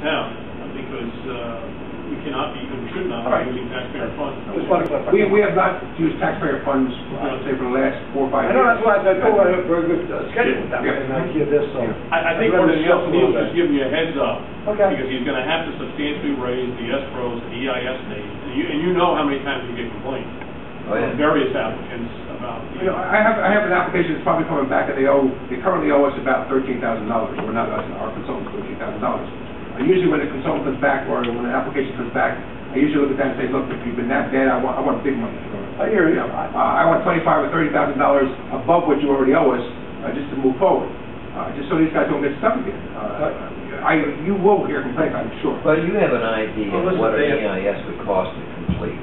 town, because we cannot be, and should not be using taxpayer funds. We have not used taxpayer funds, I'd say, for the last 4 or 5 years. I know, that's why I thought we had a very good schedule with that. And I hear this, I think more than else, Neil's just giving you a heads up. Okay. Because he's going to have to substantially raise the escrows and the EIS names. And you know how many times we get complaints from various applicants about. I have an application that's probably coming back, and they currently owe us about $13,000. We're not us, our consultant, $13,000. Usually when a consultant comes back, or when an application comes back, I usually look at that and say, look, if you've been that bad, I want big money. I hear you. I want $25,000 or $30,000 above what you already owe us, just to move forward, just so these guys don't get stuck again. You will hear complaints, I'm sure. But you have an idea of what an EIS would cost to complete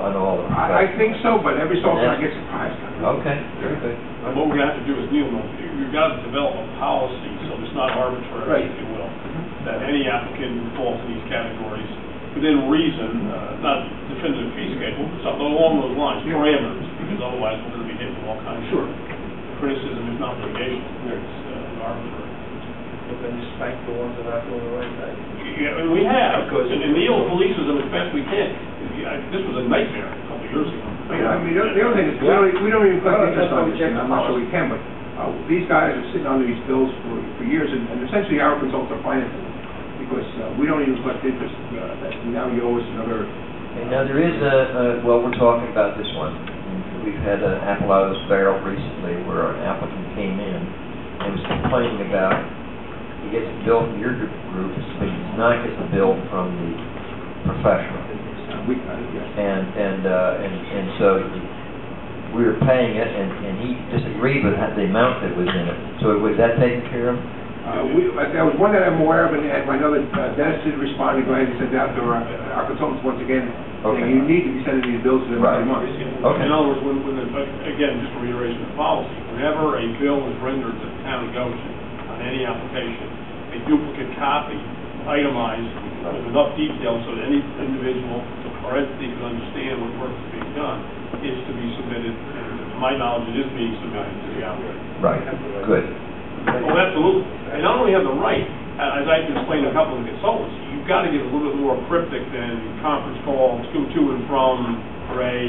on all of them? I think so, but every so often I get surprised. Okay, very good. What we're going to have to do is, Neil knows, you've got to develop a policy so it's not arbitrary, if you will, that any applicant who falls in these categories, within reason, not definitive fee schedule, but something along those lines, parameters, because otherwise we're going to be hit with all kinds of criticism, if not litigation. It's arbitrary. But then you spank the ones that aren't doing the right thing. Yeah, and we have, and Neil polices them as best we can. This was a nightmare a couple of years ago. I mean, the other thing is, we don't even collect interest on this, and I'm not sure we can, but these guys are sitting under these bills for years, and essentially our consultants are financing them, because we don't even collect interest. Now you owe us another... Okay, now there is well, we're talking about this one. We've had an apple out of this barrel recently where an applicant came in and was complaining about he gets a bill from your group, but he does not get the bill from the professional. And so we were paying it, and he disagreed with the amount that was in it. So was that taken care of? There was one that I'm aware of, and I know that Dennis did respond and go ahead and send out to our consultants once again, saying you need to be sending these bills to them every month. Okay. In other words, again, just a reiteration of policy, whenever a bill is rendered to the town of Goshen on any application, a duplicate copy, itemized, with enough detail so that any individual or entity can understand what work is being done, is to be submitted, and to my knowledge, it is being submitted to the operator. Right. Good. Oh, absolutely. And not only have the right, as I explained to a couple of the consultants, you've got to get a little bit more cryptic than conference calls, to and from, for a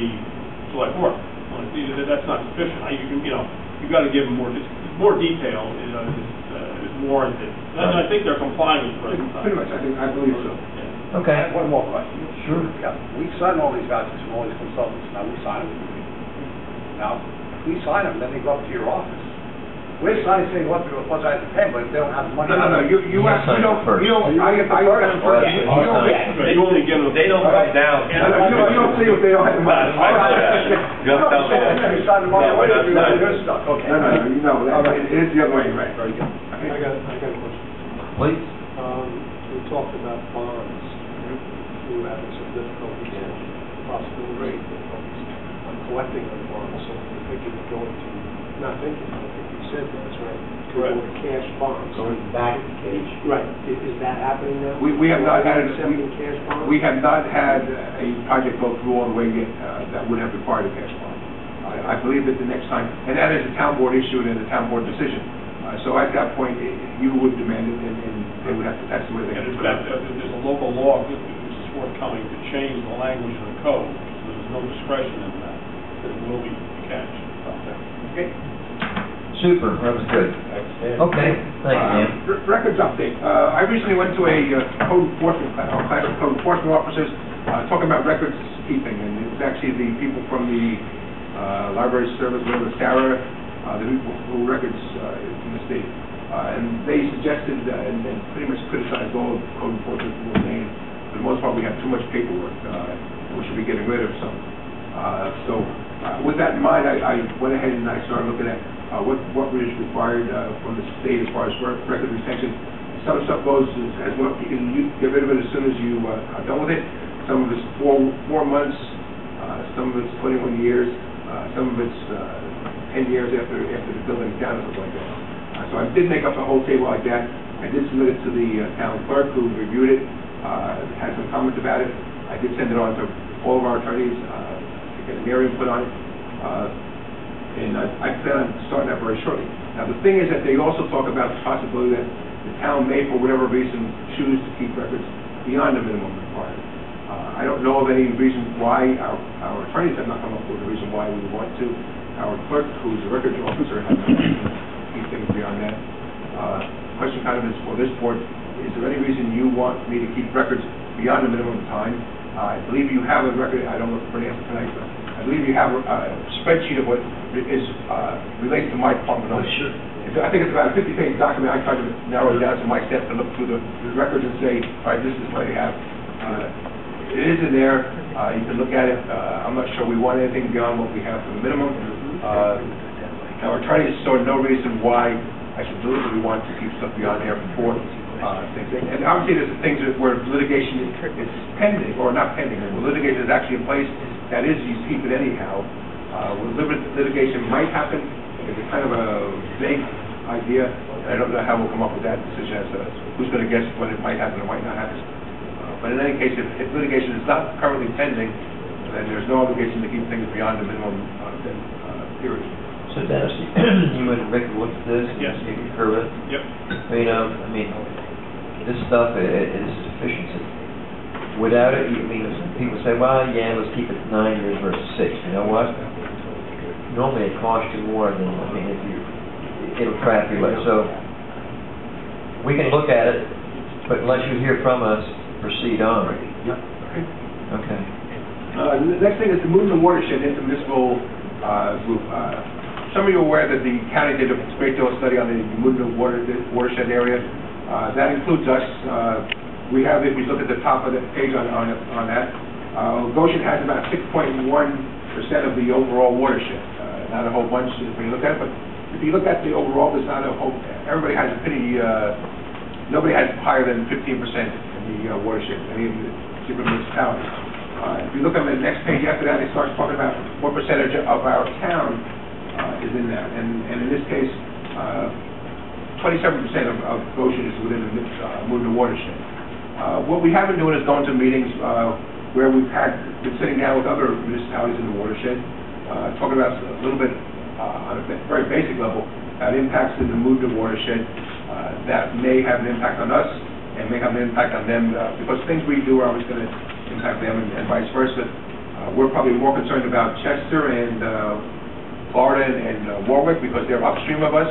select board. That's not sufficient. You've got to give them more detail. Is warranted. And I think they're complying with the present time. Pretty much, I believe so. Yeah. Okay. I have one more question. Sure. Yeah, we sign all these vouchers from all these consultants. Now we sign them. Now, we sign them, then they go up to your office. We're signing saying what I have to pay, but if they don't have the money. No. You don't first. You only get them first. You only get them. They don't come down. You don't see if they don't have the money. You sign the money away, you're stuck. Okay. No, it is the other way, right? Very good. I got a question. Please. We talked about bonds. We were having some difficulties, possible rate difficulties on collecting the bonds. So we're thinking of going to, not thinking, I think you said that's right, to go to cash bonds. Going back to cash. Right. Is that happening now? We have not had accepting cash bonds? We have not had a project go through all the way yet that would have required a cash bond. I believe that the next time, and that is a town board issue and a town board decision. So at that point, you would demand it, and they would have to. That's the way they have to. There's a local law which is forthcoming to change the language of the code. So there's no discretion in that. It will be cash. Okay. Super. That was good. Okay. Thank you, Dan. Records update. I recently went to a code enforcement class of code enforcement officers talking about records keeping, and it was actually the people from the library service, Sarah, the people who records in the state, and they suggested and pretty much criticized all of code enforcement in the name. For the most part, we have too much paperwork. We should be getting rid of some. So with that in mind, I went ahead and I started looking at what is required from the state as far as record retention. Some stuff goes as well. You can get rid of it as soon as you are done with it. Some of it's 4 months. Some of it's 21 years. Some of it's 10 years after the building is down or something like that. So I did make up a whole table like that. I did submit it to the town clerk who reviewed it, had some comments about it. I did send it on to all of our attorneys to get their input on it. And I plan on starting that very shortly. Now the thing is that they also talk about the possibility that the town may, for whatever reason, choose to keep records beyond the minimum required. I don't know of any reason why, our attorneys have not come up with a reason why we would want to. Our clerk, who's a records officer, has not keep things beyond that. Question kind of is for this board, is there any reason you want me to keep records beyond the minimum time? I believe you have a record, I don't look for an answer tonight, but I believe you have a spreadsheet of what is relates to my department. Sure. I think it's about a 50-page document. I tried to narrow it down to my step to look through the records and say, all right, this is what they have. It is in there. You can look at it. I'm not sure we want anything beyond what we have for the minimum. Our attorneys saw no reason why I should deliberately want to keep stuff beyond there for things. And obviously there's things where litigation is pending, or not pending, where litigation is actually in place that is you keep it anyhow. Where litigation might happen, it's a kind of a vague idea, and I don't know how we'll come up with that decision as to who's going to guess when it might happen or might not happen. But in any case, if litigation is not currently pending, then there's no obligation to keep things beyond the minimum period. So Dennis, you and Rick looked at this? Yes. You concur with it? Yep. I mean, this stuff is sufficiency. Without it, people say, well, yeah, let's keep it 9 years versus 6. You know what? Normally it costs you more than, it'll trap you. So, we can look at it, but unless you hear from us, proceed on. Yep. Okay. The next thing is the movement watershed intermunicipal group. Some of you are aware that the county did a great deal of study on the movement watershed area. That includes us. We have, if we look at the top of the page on that, Goshen has about 6.1% of the overall watershed. Not a whole bunch if you look at it, but if you look at the overall, there's not a whole, everybody has a pretty, nobody has higher than 15% in the watershed, any of the different municipalities. If you look at the next page after that, it starts talking about what percentage of our town is in that, and in this case, 27% of Goshen is within the movement watershed. What we have been doing is going to meetings where we've been sitting down with other municipalities in the watershed, talking about a little bit on a very basic level about impacts in the movement watershed that may have an impact on us and may have an impact on them because things we do are always going to impact them and vice versa. We're probably more concerned about Chester and Florida and Warwick because they're upstream of us.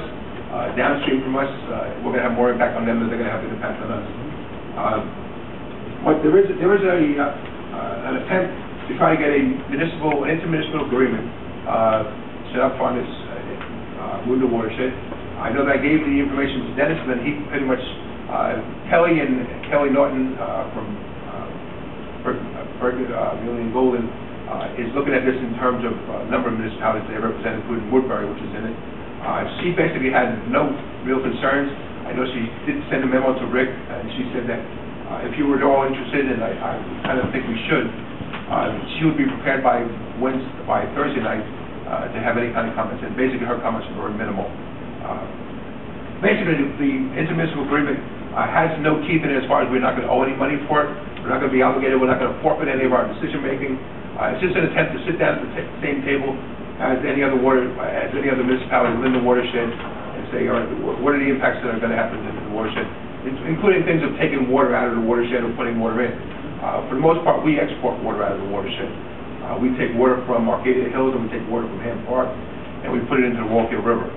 Downstream from us, we're going to have more impact on them than they're going to have an impact on us. But there is an attempt to try to get an intermunicipal agreement set up on this movement watershed. I know that I gave the information to Dennis, and then he pretty much Kelly Norton from Million Golden is looking at this in terms of number of municipalities they represent, including Woodbury, which is in it. She basically had no real concerns. I know she did send a memo to Rick, and she said that if you were at all interested, and I kind of think we should, she would be prepared by Thursday night to have any kind of comments, and basically her comments were very minimal. Basically, the intermunicipal agreement has no teeth in it as far as we're not going to owe any money for it. We're not going to be obligated. We're not going to forfeit any of our decision-making. It's just an attempt to sit down at the same table as any other municipality within the watershed and say, all right, what are the impacts that are going to happen in the watershed, including things of taking water out of the watershed or putting water in. For the most part, we export water out of the watershed. We take water from Arcadia Hills and we take water from Ham Park and we put it into the Walkill River.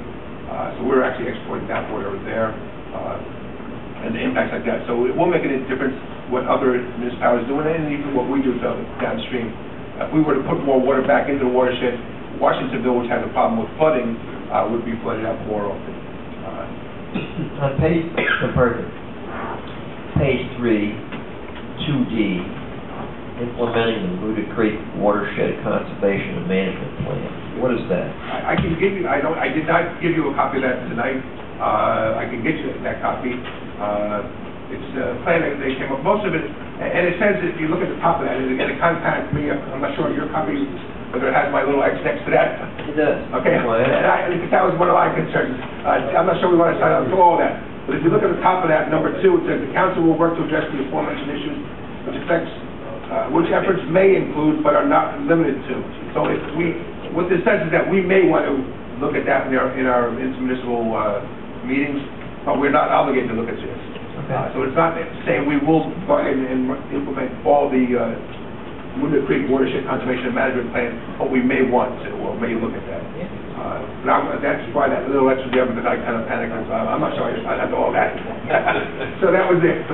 So we're actually exporting that water there and the impacts like that. So it won't make any difference what other municipalities do and even what we do downstream. If we were to put more water back into the watershed, Washingtonville, which has a problem with flooding, would be flooded out more often. On page 3, 2D, implementing the Buda Creek Watershed Conservation and Management Plan. What is that? I can give you. I did not give you a copy of that tonight. I can get you that copy. It's a plan that they came up. Most of it, and it says if you look at the top of that, and again, it contacted me. I'm not sure your copy, whether it has my little X next to that. It does. Okay. Well, yeah. And that was one of my concerns. I'm not sure we want to sign on to all that. But if you look at the top of that, number 2, it says the council will work to address the aforementioned issues, which efforts may include but are not limited to. So what this says is that we may want to look at that in our intermunicipal meetings, but we're not obligated to look at this. So it's not saying we will go ahead and implement all the Winter Creek Watershed Conservation and Management Plan, but we may want to, or may look at that. That's why that little extra there, because I kind of panicked, I'm not sure I had all that. So that was it.